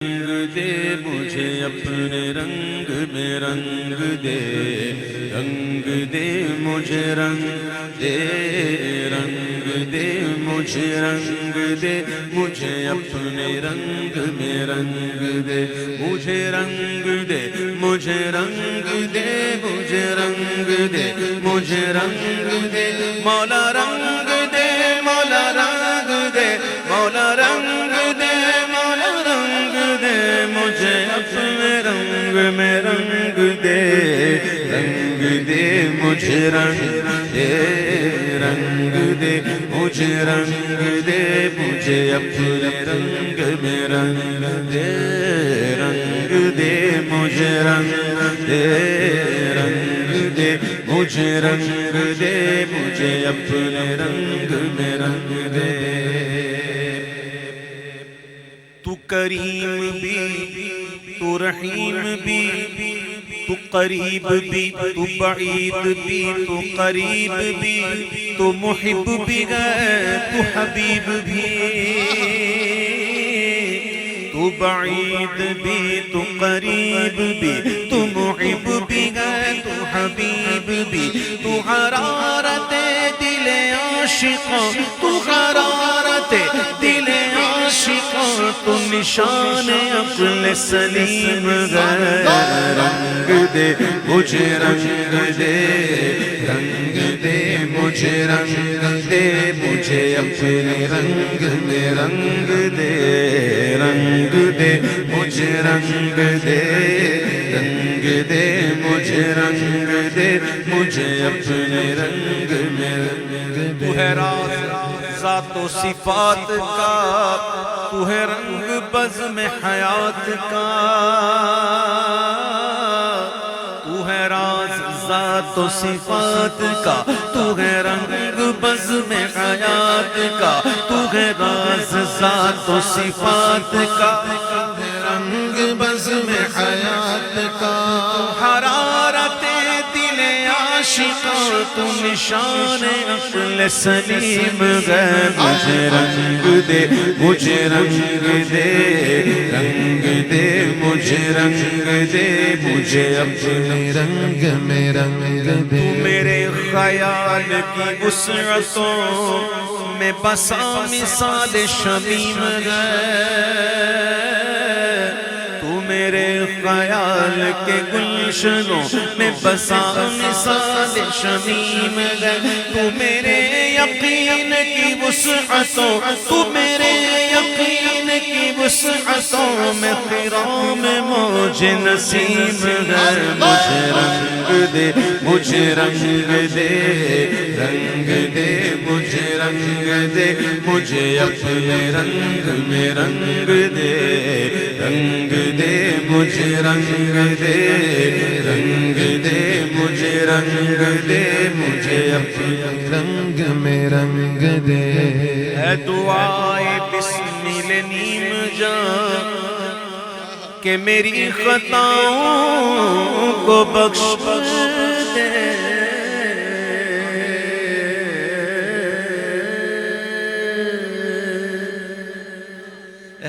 رنگ دے مجھے اپنے رنگ میں رنگ دے، رنگ دے مجھے رنگ دے، رنگ دے مجھے رنگ دے، مجھے اپنے رنگ میں رنگ دے، مجھے رنگ دے، مجھے رنگ دے، مجھے رنگ دے، مجھے رنگ دے، مولا رنگ دے، مولا رنگ دے، مولا رنگ دے، مولا رنگ دے، مجھے اپنے رنگ میں رنگ دے، رنگ دے مجھے رنگ دے، رنگ دے مجھے رنگ دے، مجھے اپنے رنگ میں رنگ دے، رنگ دے مجھے رنگ دے، رنگ دے مجھے رنگ دے، مجھے اپنے رنگ میں رنگ دے۔ تو کریم بھی، تو رحیم بھی، تو قریب بھی، تو بعید بھی، تو قریب بھی، تو محب بھی ہے، تو حبیب بھی، تو بعید بھی، تو قریب بھی، تو محب بھی ہے، تو حبیب بھی، تو حرارت دل عاشقاں، تو حرارت دل عاشقاں، تو نشان عقل سلیم ہے، رنگ دے مجھے رنگ دے، رنگ دے مجھے رنگ دے، مجھے اپنے رنگ میں رنگ دے، رنگ دے مجھے رنگ دے، رنگ دے مجھے رنگ دے، مجھے اپنے رنگ میں رنگ دے۔ تو ہے راز ذات و صفات کا، تو ہے رنگ بزم حیات کا، تو ہے راز ذات و صفات کا، تو ہے رنگ بزم حیات کا، تو ہے راز ذات و صفات کا، رنگ بزم حیات کا، حرارت دل عاشقاں، تو نشان عقل سلیم ہے، مجھے رنگ دے، مجھے رنگ دے، رنگ دے مجھے رنگ دے، مجھے اپنے رنگ میں رنگ دے۔ تو میرے خیال کی وسعتوں میں بسا مثال شمیم ہے، تو میرے خیال کے گلشنوں میں بسا مثال شمیم ہے، تو میرے یقین کی وسعتوں، تو میرے یقین کی وسعتوں میں خرام موج نسیم ہے، مجھے رنگ دے، مجھے رنگ دے، رنگ دے مجھے رنگ دے، مجھے اپنے رنگ میں رنگ دے، رنگ دے مجھے رنگ دے، رنگ دے مجھے رنگ دے، مجھے اپنے رنگ میں رنگ دے۔ اے دعائے بسمل نیم جان کہ میری خطاؤں کو بخش دے،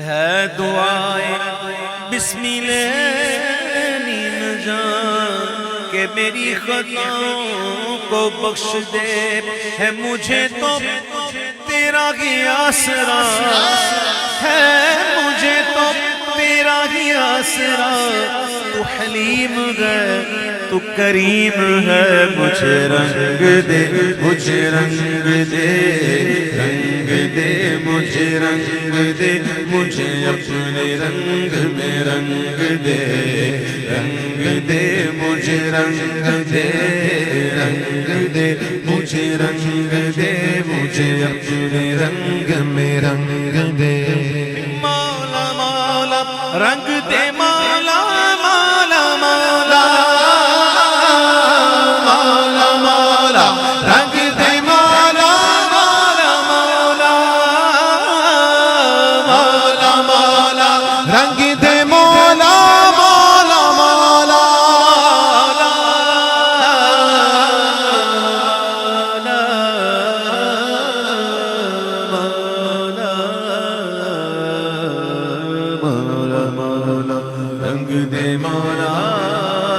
ہے دعائے بسمل نیم جان کہ میری خطاؤں کو بخش دے، ہے مجھے تو تیرا ہی آسرا، ہے مجھے تو تیرا ہی آسرا، تو حلیم ہے، تو کریم ہے، مجھے رنگ دے، مجھے رنگ دے، رنگ دے مجھے رنگ دے، مجھے اپنے رنگ میں رنگ دے، رنگ دے مجھے رنگ دے، رنگ دے مجھے رنگ دے، مجھے اپنے رنگ میں رنگ دے۔ مولا مولا رنگ دے، مولا مولا مولا، مولا مولا رنگ دے، مولا مولا مولا، مولا مولا رنگ دے، مولا مولا مولا، مولا مولا مولا رنگ دے مولا